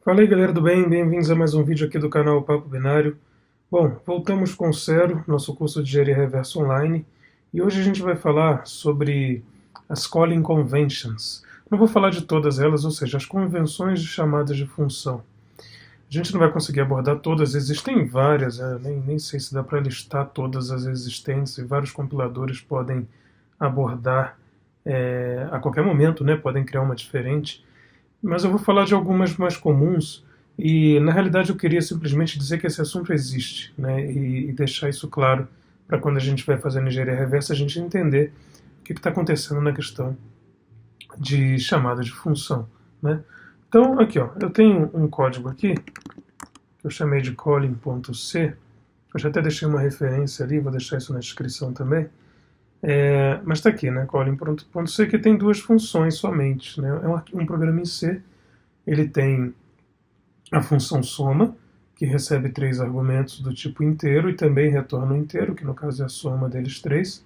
Fala aí galera do bem, bem-vindos a mais um vídeo aqui do canal Papo Binário. Bom, voltamos com o Cero, nosso curso de Engenharia Reversa Online, e hoje a gente vai falar sobre as Calling Conventions. Não vou falar de todas elas, ou seja, as convenções de chamadas de função. A gente não vai conseguir abordar todas, existem várias, nem sei se dá para listar todas as existentes, e vários compiladores podem abordar a qualquer momento, né? Podem criar uma diferente. Mas eu vou falar de algumas mais comuns e, na realidade, eu queria simplesmente dizer que esse assunto existe, né, e deixar isso claro para quando a gente vai fazer a engenharia reversa a gente entender o que está acontecendo na questão de chamada de função. Né. Então, aqui, ó, eu tenho um código aqui que eu chamei de calling.c. Eu já até deixei uma referência ali, vou deixar isso na descrição também. Mas está aqui, né, calling.c, que tem duas funções somente. Né, é um programa em C, ele tem a função soma, que recebe 3 argumentos do tipo inteiro e também retorna o inteiro, que no caso é a soma deles 3.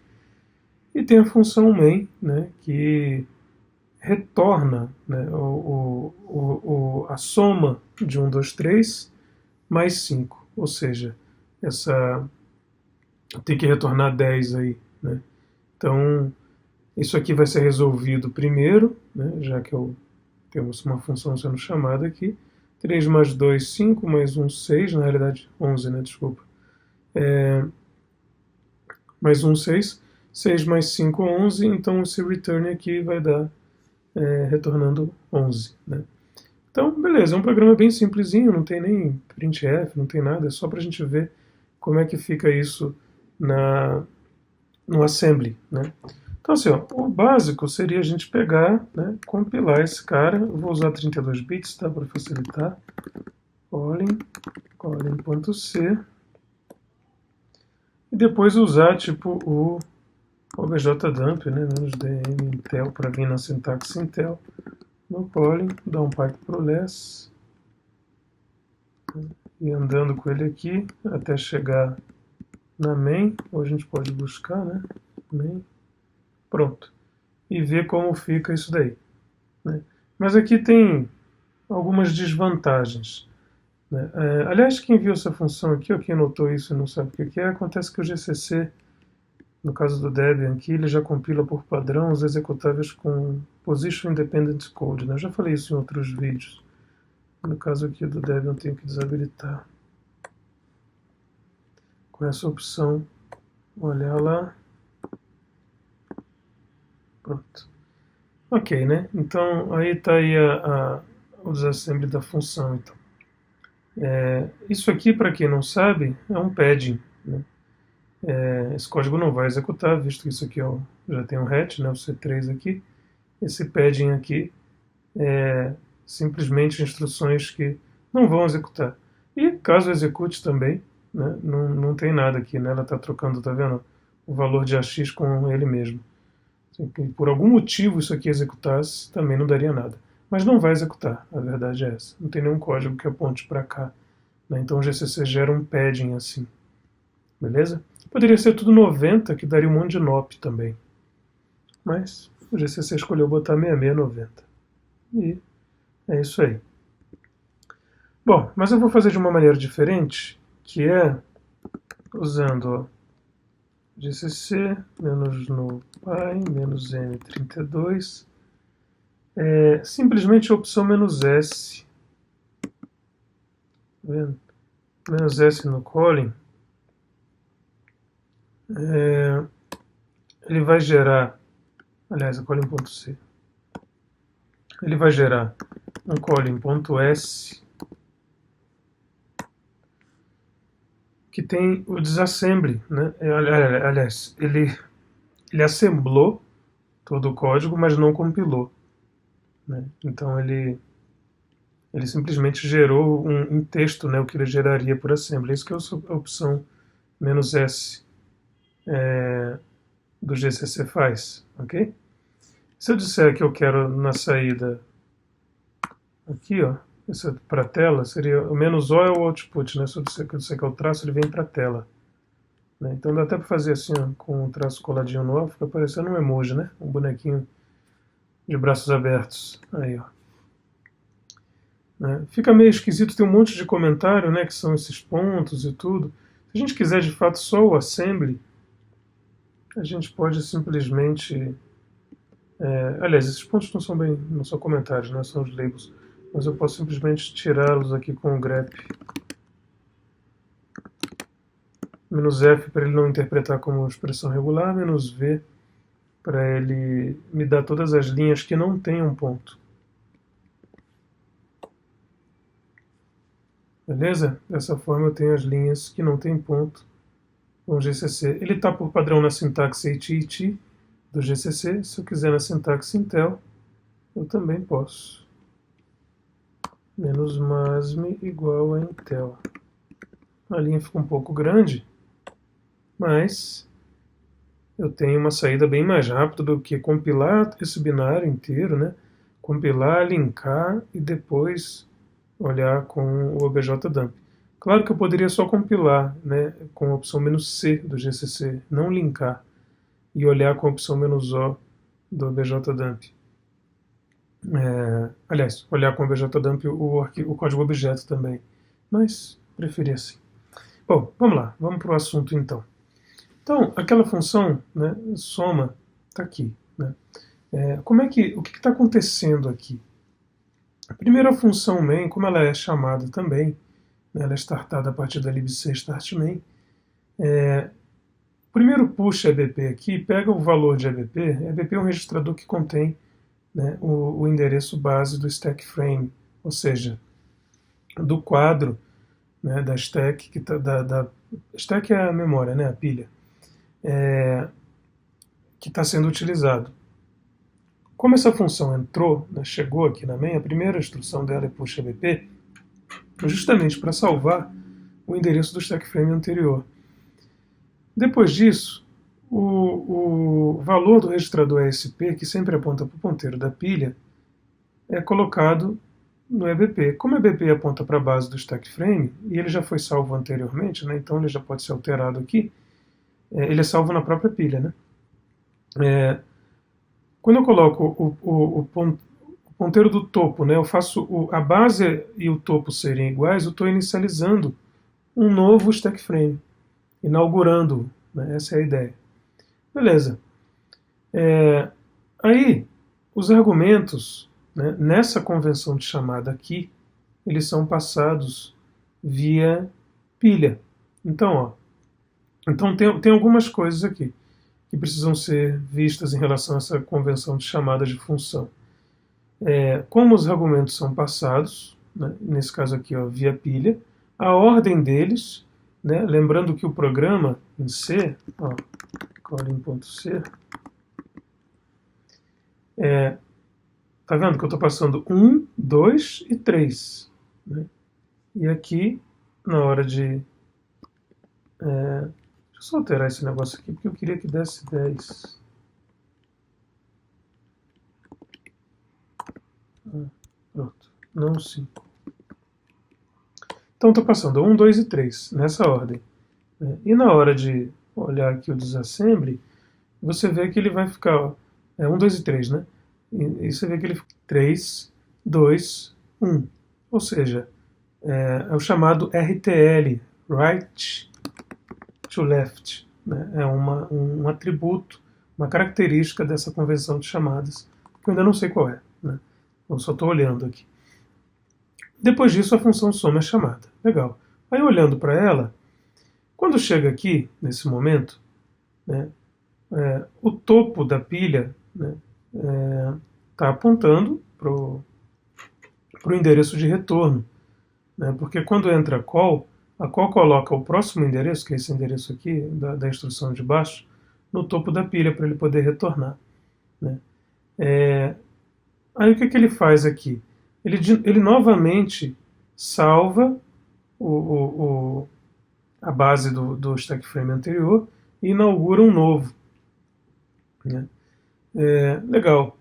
E tem a função main, né, que retorna, né, a soma de 1, 2, 3 mais 5. Ou seja, tem que retornar 10 aí. Né. Então, isso aqui vai ser resolvido primeiro, né, já que temos uma função sendo chamada aqui. 3 mais 2, 5, mais 1, 6, na realidade 11, né, desculpa. Mais 1, 6, 6 mais 5, 11, então esse return aqui vai dar retornando 11. Né. Então, beleza, é um programa bem simplesinho, não tem nem printf, não tem nada, é só para a gente ver como é que fica isso no assembly. Né. Então, assim, ó, o básico seria a gente pegar, né, compilar esse cara. Eu vou usar 32 bits, tá, para facilitar. calling.c. E depois usar, tipo, o objdump, né, -dm intel, para vir na sintaxe Intel. No calling, dar um pipe pro less. E andando com ele aqui, até chegar na main, ou a gente pode buscar, né, main. Pronto. E ver como fica isso daí. Né? Mas aqui tem algumas desvantagens. Né? Aliás, quem viu essa função aqui, ou quem notou isso e não sabe o que é, acontece que o GCC, no caso do Debian aqui, ele já compila por padrão os executáveis com Position Independent Code. Né? Eu já falei isso em outros vídeos. No caso aqui do Debian, eu tenho que desabilitar. Com essa opção, olhar lá. Pronto. Ok, né? Então, aí está aí o desassembly da função. Então. Isso aqui, para quem não sabe, é um padding. Né? Esse código não vai executar, visto que isso aqui já tem um hatch, né, o C3 aqui. Esse padding aqui é simplesmente instruções que não vão executar. E caso execute também, né, não tem nada aqui, né? Ela está trocando, tá vendo? O valor de AX com ele mesmo. Se por algum motivo isso aqui executasse, também não daria nada. Mas não vai executar, a verdade é essa. Não tem nenhum código que aponte para cá. Né? Então o GCC gera um padding assim. Beleza? Poderia ser tudo 90, que daria um monte de NOP também. Mas o GCC escolheu botar 6690. E é isso aí. Bom, mas eu vou fazer de uma maneira diferente, que é usando ó, GCC menos no pi menos M32, simplesmente a opção menos S. Tá vendo? Menos S no calling. Ele vai gerar, aliás, a calling.c. Ele vai gerar um calling.s que tem o disassembly, né? Aliás, ele assemblou todo o código, mas não compilou. Né? Então ele simplesmente gerou um texto, né, o que ele geraria por assembly. Isso que é a opção "-s" do GCC faz, ok? Se eu disser que eu quero na saída aqui, ó, isso para a tela, seria o "-o" é o output, né? Se eu disser que é o traço, ele vem para a tela. Né? Então dá até para fazer assim, ó, com o traço coladinho no ó, fica parecendo um emoji, né? Um bonequinho de braços abertos. Aí, ó. né? Fica meio esquisito, tem um monte de comentário, né, que são esses pontos e tudo. Se a gente quiser de fato só o assembly, a gente pode simplesmente... aliás, esses pontos não são comentários, né, são os labels. Mas eu posso simplesmente tirá-los aqui com o grep "-f" para ele não interpretar como expressão regular, "-v" para ele me dar todas as linhas que não tenham ponto. Beleza? Dessa forma eu tenho as linhas que não têm ponto com o GCC. Ele está por padrão na sintaxe AT&T do GCC. Se eu quiser na sintaxe Intel, eu também posso. "-masm" igual a Intel. A linha fica um pouco grande, mas eu tenho uma saída bem mais rápida do que compilar esse binário inteiro, né? Compilar, linkar e depois olhar com o objdump. Claro que eu poderia só compilar, né, com a opção "-c" do GCC, não linkar, e olhar com a opção "-o" do objdump. Aliás, olhar com o objdump o código objeto também, mas preferi assim. Bom, vamos lá, vamos para o assunto então. Então, aquela função, né, soma, está aqui. Né? O que está acontecendo aqui? A primeira função main, como ela é chamada também, né, ela é startada a partir da libc startMain. O primeiro push EBP aqui pega o valor de EBP. EBP é um registrador que contém, né, o endereço base do stack frame, ou seja, do quadro, né, da stack, stack é a memória, né, a pilha, que está sendo utilizado. Como essa função entrou, né, chegou aqui na main, a primeira instrução dela é push EBP, justamente para salvar o endereço do stack frame anterior. Depois disso, o valor do registrador ASP, que sempre aponta para o ponteiro da pilha, é colocado no EBP. Como o EBP aponta para a base do stack frame, e ele já foi salvo anteriormente, né, então ele já pode ser alterado aqui, ele é salvo na própria pilha. Né? Quando eu coloco o ponteiro do topo, né, eu faço a base e o topo serem iguais, eu estou inicializando um novo stack frame, inaugurando, né, essa é a ideia. Beleza. Aí, os argumentos, né, nessa convenção de chamada aqui, eles são passados via pilha. Então, tem algumas coisas aqui que precisam ser vistas em relação a essa convenção de chamada de função. Como os argumentos são passados, né, nesse caso aqui, ó, via pilha, a ordem deles, né, lembrando que o programa em C, calling.c, tá vendo que eu estou passando 1, 2 e 3. Né? E aqui, na hora de... deixa eu só alterar esse negócio aqui, porque eu queria que desse 10. Pronto, não 5. Então estou passando 1, 2 e 3, nessa ordem. E na hora de olhar aqui o disassembly, você vê que ele vai ficar 1, 2 e 3, né? E você vê que ele fica 3, 2, 1. Ou seja, é o chamado RTL, Right to Left. Né? É um atributo, uma característica dessa convenção de chamadas, que eu ainda não sei qual é. Né? Eu só estou olhando aqui. Depois disso, a função soma é chamada. Legal. Aí, olhando para ela, quando chega aqui, nesse momento, né, o topo da pilha está apontando para o endereço de retorno. Né, porque quando entra a call coloca o próximo endereço, que é esse endereço aqui, da instrução de baixo, no topo da pilha para ele poder retornar. Né. Aí o que ele faz aqui? Ele novamente salva a base do stack frame anterior e inaugura um novo. Né? Legal.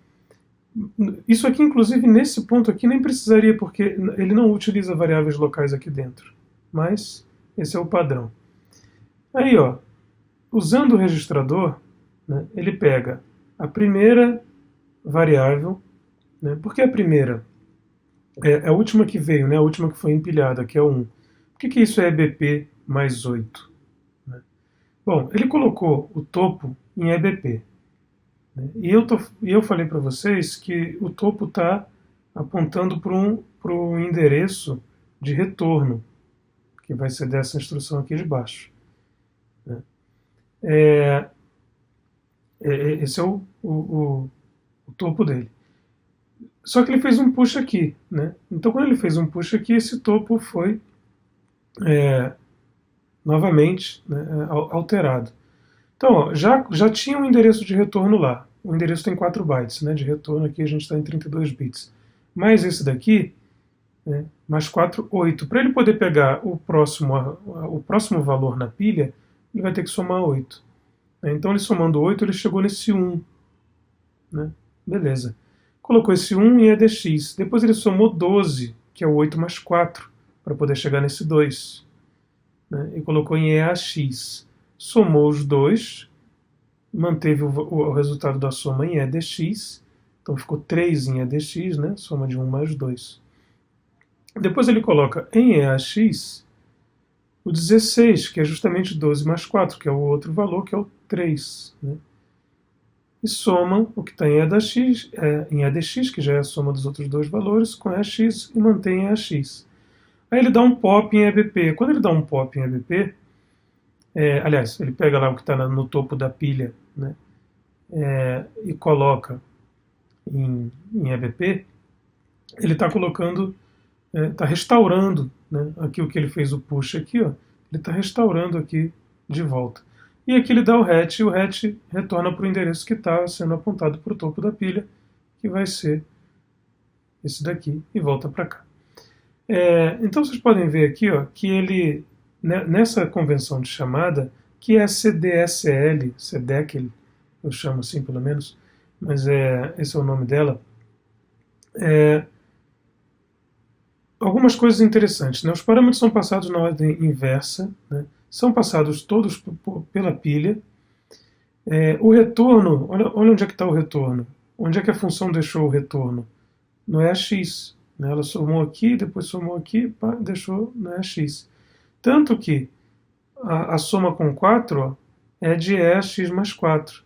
Isso aqui, inclusive, nesse ponto aqui, nem precisaria, porque ele não utiliza variáveis locais aqui dentro. Mas esse é o padrão. Aí, ó, usando o registrador, né, ele pega a primeira variável. Né? Por que a primeira? É a última que veio, né? A última que foi empilhada, que é o 1. Por que isso é EBP mais 8? Né? Bom, ele colocou o topo em EBP. Né? E eu falei para vocês que o topo está apontando para um endereço de retorno, que vai ser dessa instrução aqui de baixo. Né? Esse é o topo dele. Só que ele fez um push aqui, né? Então, quando ele fez um push aqui, esse topo foi novamente, né, alterado. Então, ó, já tinha um endereço de retorno lá. O endereço tem 4 bytes, né, de retorno. Aqui a gente está em 32 bits. Mais esse daqui, né, mais 4, 8. Para ele poder pegar o próximo valor na pilha, ele vai ter que somar 8. Então, ele somando 8, ele chegou nesse 1. Né? Beleza. Colocou esse 1 em EDX. Depois ele somou 12, que é o 8 mais 4, para poder chegar nesse 2. Né? E colocou em EAX. Somou os dois, manteve o resultado da soma em EDX. Então ficou 3 em EDX, né? Soma de 1 mais 2. Depois ele coloca em EAX o 16, que é justamente 12 mais 4, que é o outro valor, que é o 3. Né? E soma o que está em EDX, que já é a soma dos outros dois valores, com EAX e mantém EAX. Aí ele dá um pop em EBP. Quando ele dá um pop em EBP, aliás, ele pega lá o que está no topo da pilha, né, e coloca em EBP, ele está colocando, está restaurando, né, aqui o que ele fez o push aqui, ó, ele está restaurando aqui de volta. E aqui ele dá o hatch, e o hatch retorna para o endereço que está sendo apontado para o topo da pilha, que vai ser esse daqui, e volta para cá. Então vocês podem ver aqui, ó, que ele, nessa convenção de chamada, que é a CDSL, CDECL, eu chamo assim pelo menos, mas esse é o nome dela, algumas coisas interessantes. Né? Os parâmetros são passados na ordem inversa, né? São passados todos pela pilha. O retorno, olha onde é que está o retorno. Onde é que a função deixou o retorno? No EAX. Né? Ela somou aqui, depois somou aqui, pá, deixou no EAX. Tanto que a soma com 4 ó, é de EAX mais 4.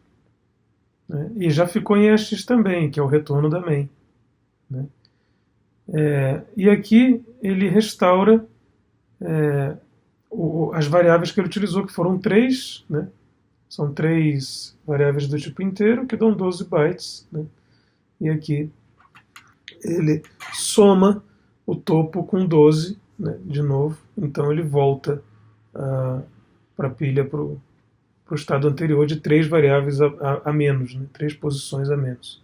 Né? E já ficou em EAX também, que é o retorno da main. Né? E aqui ele restaura as variáveis que ele utilizou, que foram 3, né? São 3 variáveis do tipo inteiro, que dão 12 bytes. Né? E aqui ele soma o topo com 12, né, de novo, então ele volta para a pilha para o estado anterior de 3 variáveis a menos, né, 3 posições a menos.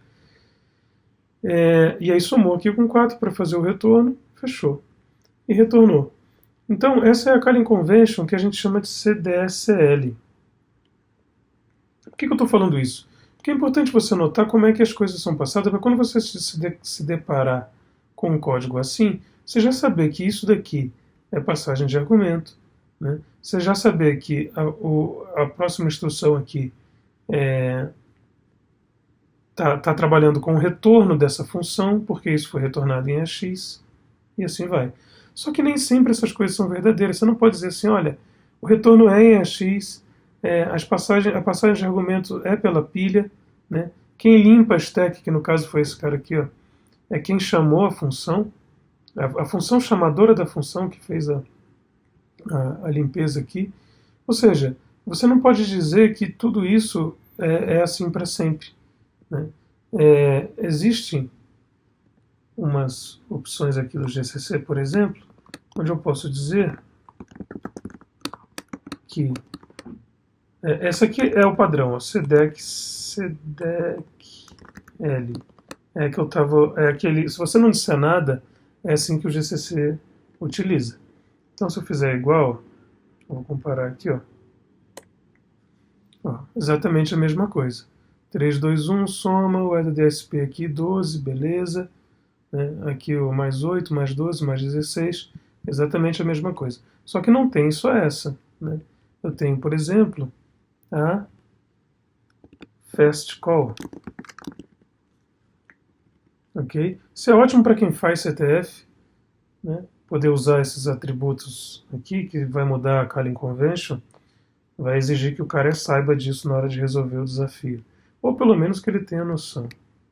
E aí somou aqui com 4 para fazer o retorno, fechou. E retornou. Então, essa é a calling convention que a gente chama de CDSL. Por que eu estou falando isso? Porque é importante você notar como é que as coisas são passadas, para quando você se deparar com um código assim, você já saber que isso daqui é passagem de argumento, né? Você já saber que a próxima instrução aqui está trabalhando com o retorno dessa função, porque isso foi retornado em AX, e assim vai. Só que nem sempre essas coisas são verdadeiras. Você não pode dizer assim, olha, o retorno é em AX, a passagem de argumento é pela pilha, né? Quem limpa a stack, que no caso foi esse cara aqui, ó, é quem chamou a função, a função chamadora da função que fez a limpeza aqui. Ou seja, você não pode dizer que tudo isso é assim para sempre. Né? Existem umas opções aqui do GCC, por exemplo, onde eu posso dizer que essa aqui é o padrão, ó, CDEC L. Que eu tava, aquele, se você não disser nada, é assim que o GCC utiliza. Então, se eu fizer igual, vou comparar aqui, ó, exatamente a mesma coisa. 3, 2, 1, soma, o EDSP aqui, 12, beleza. Né? Aqui o mais 8, mais 12, mais 16, exatamente a mesma coisa. Só que não tem só essa. Né? Eu tenho, por exemplo, a fast call. ok? Isso é ótimo para quem faz CTF, né? Poder usar esses atributos aqui, que vai mudar a calling convention, vai exigir que o cara saiba disso na hora de resolver o desafio. Ou pelo menos que ele tenha noção.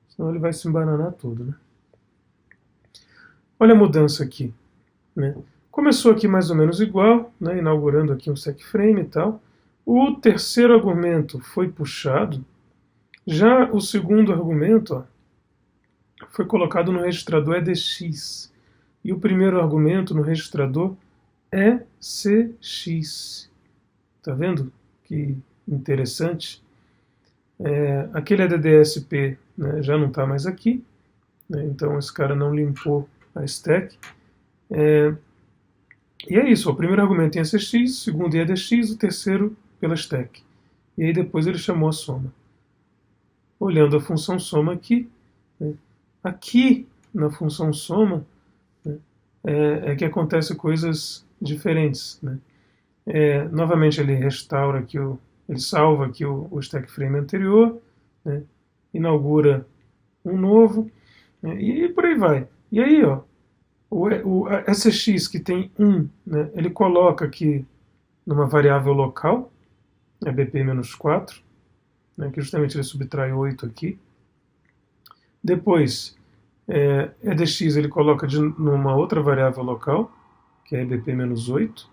Senão ele vai se embananar tudo, né? Olha a mudança aqui, né? Começou aqui mais ou menos igual, né? Inaugurando aqui um stack frame e tal. O terceiro argumento foi puxado. Já o segundo argumento, ó, foi colocado no registrador EDX. E o primeiro argumento no registrador ECX. Tá vendo? Que interessante. Aquele ADDSP, né, já não está mais aqui, né, então esse cara não limpou a stack. E é isso, o primeiro argumento em ECX, o segundo em EDX, o terceiro pela stack. E aí depois ele chamou a soma. Olhando a função soma aqui, né, aqui na função soma, né, é que acontecem coisas diferentes. Né? Novamente ele restaura aqui, ele salva aqui o stack frame anterior, né, inaugura um novo, né, e por aí vai. E aí, ó, o SX que tem 1, né, ele coloca aqui numa variável local, BP-4, né, que justamente ele subtrai 8 aqui. Depois, EDX ele coloca numa outra variável local, que é BP-8.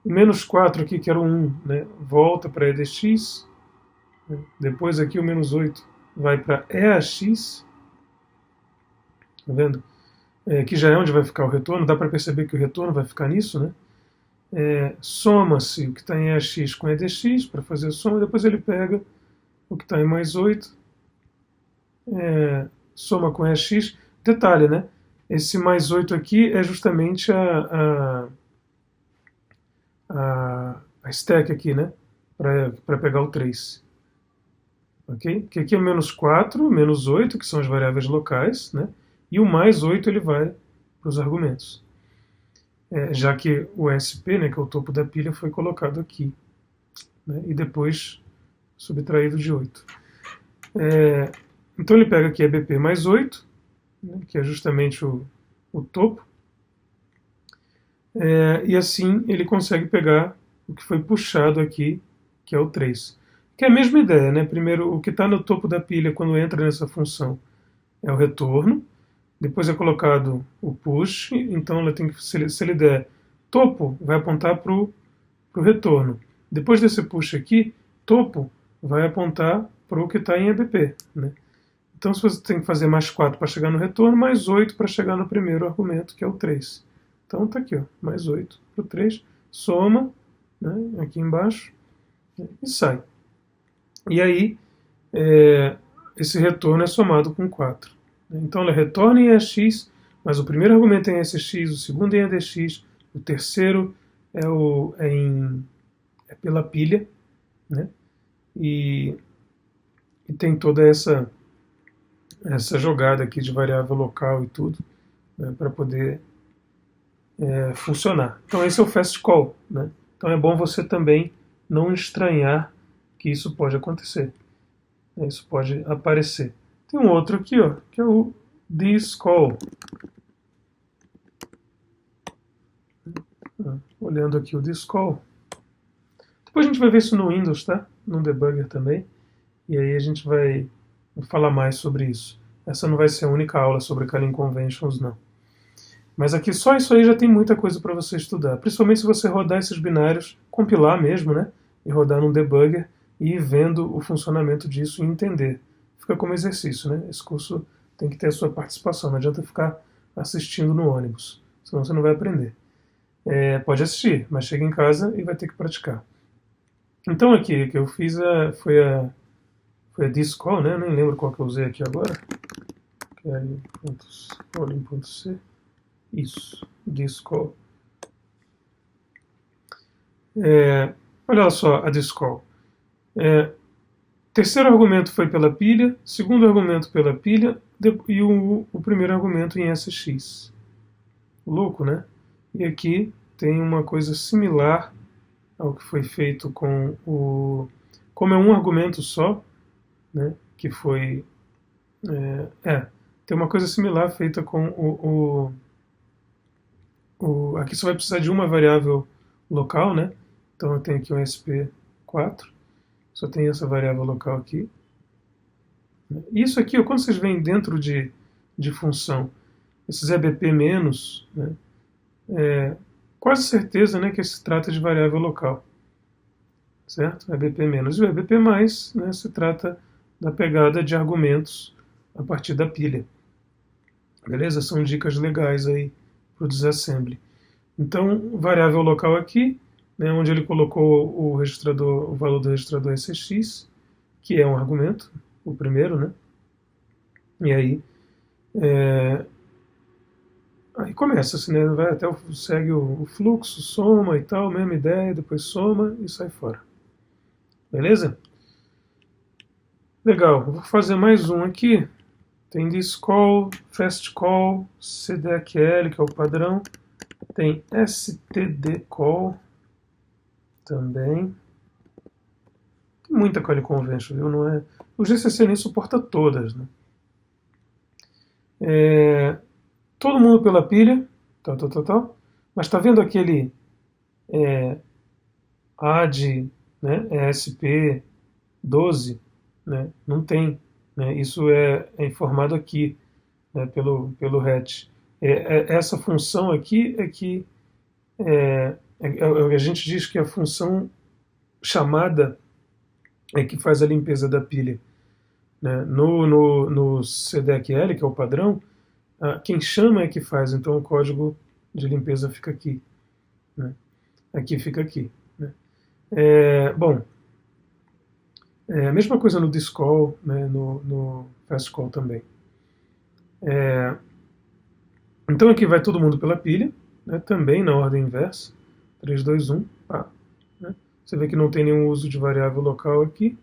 O menos 4 aqui, que era o 1, né, volta para EDX. Né, depois aqui o menos 8 vai para EAX. Tá vendo? Que já é onde vai ficar o retorno. Dá para perceber que o retorno vai ficar nisso, né? Soma-se o que está em EAX com EDX para fazer a soma. Depois ele pega o que está em mais 8, soma com EAX. Detalhe, né? Esse mais 8 aqui é justamente a stack aqui, né? Para pegar o 3. Ok? Porque aqui é menos 4, menos 8, que são as variáveis locais, né? E o mais 8 ele vai para os argumentos. Já que o SP, né, que é o topo da pilha, foi colocado aqui. Né? E depois subtraído de 8. Então ele pega aqui BP mais 8, né, que é justamente o topo. E assim ele consegue pegar o que foi puxado aqui, que é o 3. Que é a mesma ideia, né? Primeiro, o que está no topo da pilha quando entra nessa função é o retorno. Depois é colocado o push, então ela tem que, se ele der topo, vai apontar para o retorno. Depois desse push aqui, topo vai apontar para o que está em EBP. Né? Então se você tem que fazer mais 4 para chegar no retorno, mais 8 para chegar no primeiro argumento, que é o 3. Então está aqui, ó, mais 8 para o 3, soma, né, aqui embaixo, e sai. E aí, esse retorno é somado com 4. Então ela retorna em EX, mas o primeiro argumento é em SX, o segundo em EDX, o terceiro é pela pilha, né? E tem toda essa jogada aqui de variável local e tudo, né, para poder funcionar. Então esse é o fast call, né? Então é bom você também não estranhar que isso pode acontecer. Isso pode aparecer. Tem um outro aqui, ó, que é o thisCall. Olhando aqui o thisCall. Depois a gente vai ver isso no Windows, tá? No debugger também. E aí a gente vai falar mais sobre isso. Essa não vai ser a única aula sobre calling conventions, não. Mas aqui só isso aí já tem muita coisa para você estudar. Principalmente se você rodar esses binários, compilar mesmo, né? E rodar num debugger e ir vendo o funcionamento disso e entender. Fica como exercício, né? Esse curso tem que ter a sua participação, não adianta ficar assistindo no ônibus, senão você não vai aprender. Pode assistir, mas chega em casa e vai ter que praticar. Então aqui, que eu fiz foi a thisCall, né? Nem lembro qual que eu usei aqui agora. Calling.c. Isso, thisCall. Olha só a thisCall. Terceiro argumento foi pela pilha, segundo argumento pela pilha e o primeiro argumento em SX. Louco, né? E aqui tem uma coisa similar ao que foi feito com o... Como é um argumento só, né, que foi Tem uma coisa similar feita com aqui você vai precisar de uma variável local, né? Então eu tenho aqui um SP4, só tem essa variável local aqui. Isso aqui, quando vocês veem dentro de função, esses EBP menos, né, quase certeza, né, que se trata de variável local, certo? EBP menos. E o EBP mais, né, se trata da pegada de argumentos a partir da pilha. Beleza? São dicas legais aí para o disassembly. Então, variável local aqui, né, onde ele colocou o valor do registrador SX, que é um argumento, o primeiro, né? E aí, aí começa-se, né? Vai até segue o fluxo, soma e tal, mesma ideia, depois soma e sai fora. Beleza? Legal, vou fazer mais um aqui. Tem thisCall, fastCall, CDQL, que é o padrão. Tem stdcall também. Tem muita call convention, viu? Não é... O GCC nem suporta todas, né? Todo mundo pela pilha, tal. Mas está vendo aquele add, né, ESP12? Né? Não tem. Né? Isso é informado aqui, né, pelo hatch. Essa função aqui é que a gente diz que a função chamada é que faz a limpeza da pilha. Né? No CDQL, que é o padrão, quem chama é que faz, então o código de limpeza fica aqui. Né? Aqui fica aqui. Né? Bom, a mesma coisa no thisCall, né, no fastCall também. Então aqui vai todo mundo pela pilha, né, também na ordem inversa, 3, 2, 1, pá. Né? Você vê que não tem nenhum uso de variável local aqui,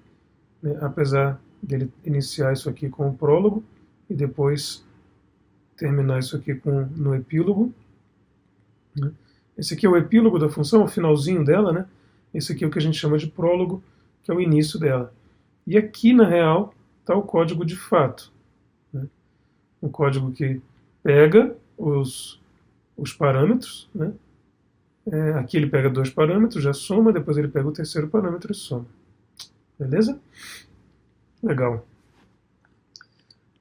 né, apesar dele iniciar isso aqui com o prólogo e depois terminar isso aqui no epílogo. Né? Esse aqui é o epílogo da função, o finalzinho dela, né? Esse aqui é o que a gente chama de prólogo, que é o início dela. E aqui, na real, está o código de fato. Né? Um código que pega os parâmetros, né? Aqui ele pega 2 parâmetros, já soma, depois ele pega o terceiro parâmetro e soma. Beleza? Legal.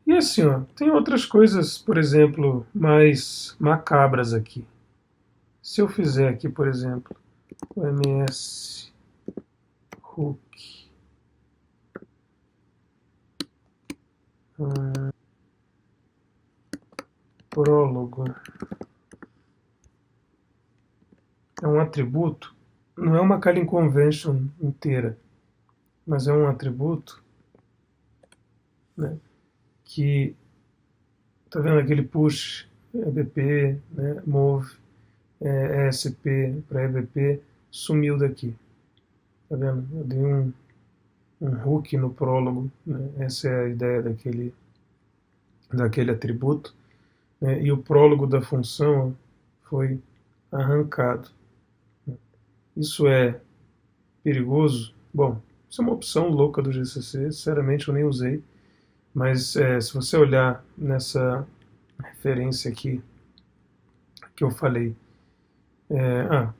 E assim, ó, tem outras coisas, por exemplo, mais macabras aqui. Se eu fizer aqui, por exemplo, o ms hook prólogo é um atributo, não é uma calling convention inteira, mas é um atributo, né, que tá vendo aquele push EBP, né, move ESP para EBP, sumiu daqui. Tá vendo? Eu dei um hook no prólogo, né? Essa é a ideia daquele atributo, né? E o prólogo da função foi arrancado. Isso é perigoso? Bom, isso é uma opção louca do GCC, sinceramente eu nem usei, mas se você olhar nessa referência aqui que eu falei,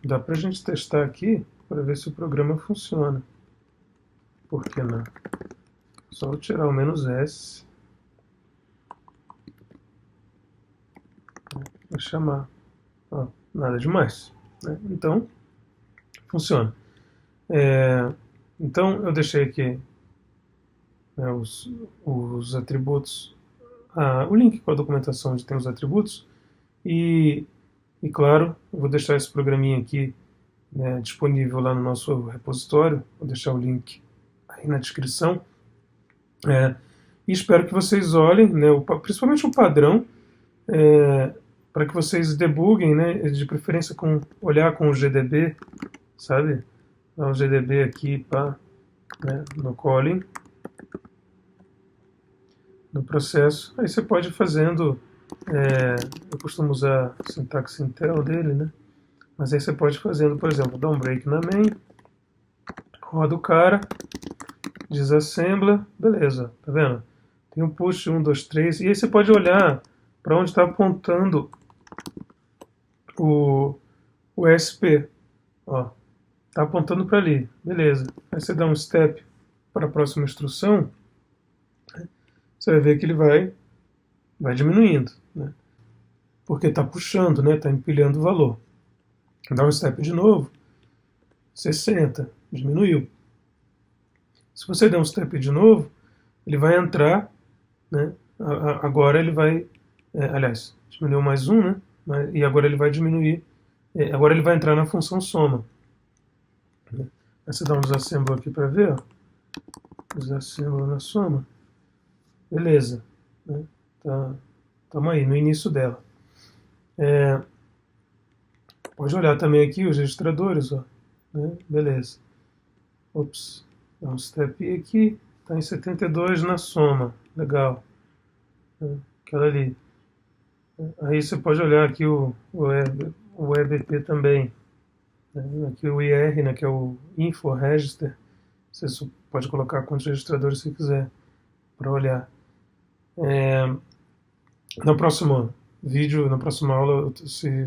dá pra gente testar aqui para ver se o programa funciona. Por que não? Só vou tirar o "-s". Vou chamar. Nada demais. Né? Então, funciona. Então, eu deixei aqui, né, os atributos, o link com a documentação onde tem os atributos, e claro, eu vou deixar esse programinha aqui, né, disponível lá no nosso repositório, vou deixar o link aí na descrição, e espero que vocês olhem, né, principalmente o padrão, para que vocês debuguem, né, de preferência olhar com o GDB, sabe? Dá um GDB aqui, né, no calling, no processo. Aí você pode ir fazendo, eu costumo usar a sintaxe Intel dele, né? Mas aí você pode ir fazendo, por exemplo, dá um break na main, roda o cara, desassembla, beleza, tá vendo? Tem um push 1, 2, 3, e aí você pode olhar para onde está apontando o, o SP. Ó, está apontando para ali, beleza. Aí você dá um step para a próxima instrução, você vai ver que ele vai diminuindo, né? Porque está puxando, né? Está empilhando o valor. Dá um step de novo, 60, diminuiu. Se você der um step de novo, ele vai entrar, né? Agora ele vai, aliás, diminuiu mais um, né? E agora ele vai diminuir, agora ele vai entrar na função soma. Aí você dá um desassemble aqui para ver, ó. Desassemble na soma. Beleza, né? Estamos aí no início dela. Pode olhar também aqui os registradores, ó, né? Beleza. Ops, dá um step aqui, está em 72 na soma, legal. Aquela ali. Aí você pode olhar aqui o EBP também. Aqui o IR, né, que é o Info Register. Você pode colocar quantos registradores você quiser para olhar. No próximo vídeo, na próxima aula, se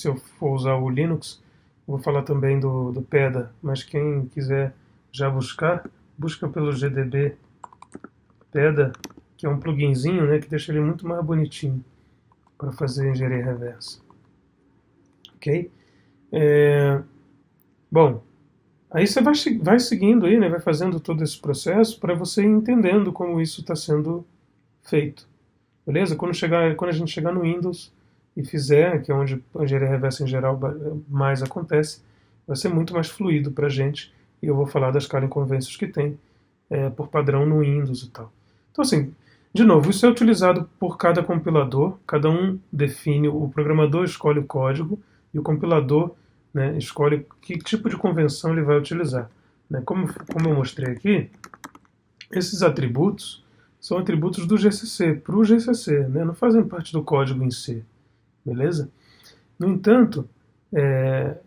eu for usar o Linux, eu vou falar também do PEDA, mas quem quiser já busca pelo GDB PEDA, que é um pluginzinho, né, que deixa ele muito mais bonitinho para fazer engenharia reversa. Ok? Bom, aí você vai seguindo aí, né, vai fazendo todo esse processo para você ir entendendo como isso está sendo feito. Beleza? Quando a gente chegar no Windows e fizer, que é onde a engenharia reversa em geral mais acontece, vai ser muito mais fluido para a gente, e eu vou falar das calling conventions que tem por padrão no Windows e tal. Então assim, de novo, isso é utilizado por cada compilador, cada um define, o programador escolhe o código e o compilador, né, escolhe que tipo de convenção ele vai utilizar. Né? Como eu mostrei aqui, esses atributos são atributos do GCC, para o GCC, né? Não fazem parte do código em si, beleza? No entanto,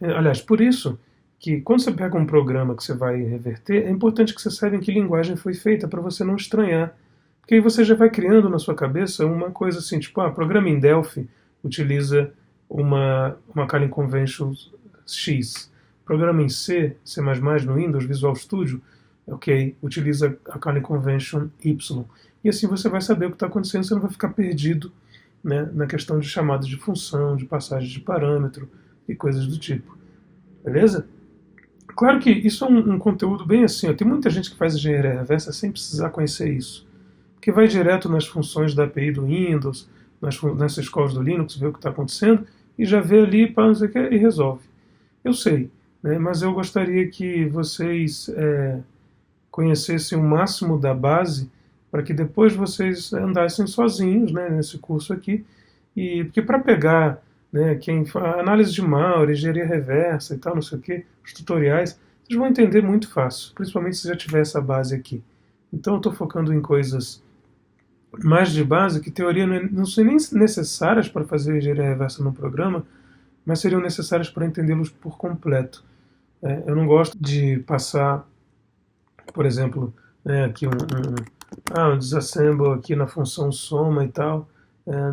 aliás, por isso que quando você pega um programa que você vai reverter, é importante que você saiba em que linguagem foi feita para você não estranhar, porque aí você já vai criando na sua cabeça uma coisa assim, tipo, programa em Delphi utiliza uma calling convention X, programa em C, C++ no Windows, Visual Studio, ok, utiliza a calling convention Y. E assim você vai saber o que está acontecendo, você não vai ficar perdido, né, na questão de chamadas de função, de passagem de parâmetro e coisas do tipo. Beleza? Claro que isso é um conteúdo bem assim, ó, tem muita gente que faz engenharia reversa sem precisar conhecer isso. Porque vai direto nas funções da API do Windows, nessas calls do Linux, vê o que está acontecendo, e já vê ali, para não sei o que, e resolve. Eu sei, né, mas eu gostaria que vocês conhecessem o máximo da base para que depois vocês andassem sozinhos, né, nesse curso aqui, e porque para pegar, né, análise de malware, engenharia reversa e tal, não sei o que, os tutoriais, vocês vão entender muito fácil, principalmente se já tiver essa base aqui. Então eu estou focando em coisas mais de base, que teoria não são nem necessárias para fazer engenharia reversa no programa, mas seriam necessárias para entendê-los por completo. Eu não gosto de passar, por exemplo, aqui um disassemble aqui na função soma e tal,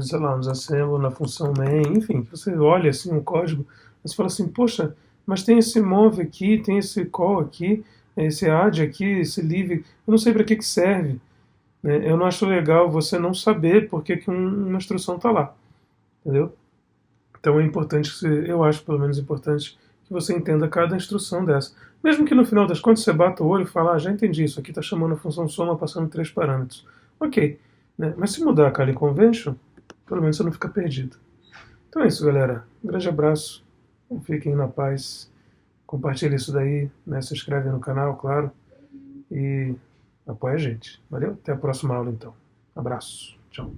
sei lá, um disassemble na função main, enfim, você olha assim um código, você fala assim, poxa, mas tem esse move aqui, tem esse call aqui, esse add aqui, esse leave, eu não sei para que serve. Né? Eu não acho legal você não saber por que uma instrução está lá, entendeu? Então é importante, eu acho pelo menos importante, que você entenda cada instrução dessa. Mesmo que no final das contas você bata o olho e fala, já entendi, isso aqui está chamando a função soma passando 3 parâmetros. Ok, né? Mas se mudar a calling convention, pelo menos você não fica perdido. Então é isso, galera. Um grande abraço, fiquem na paz, compartilhe isso daí, né? Se inscreve no canal, claro, e apoia a gente. Valeu? Até a próxima aula, então. Abraço.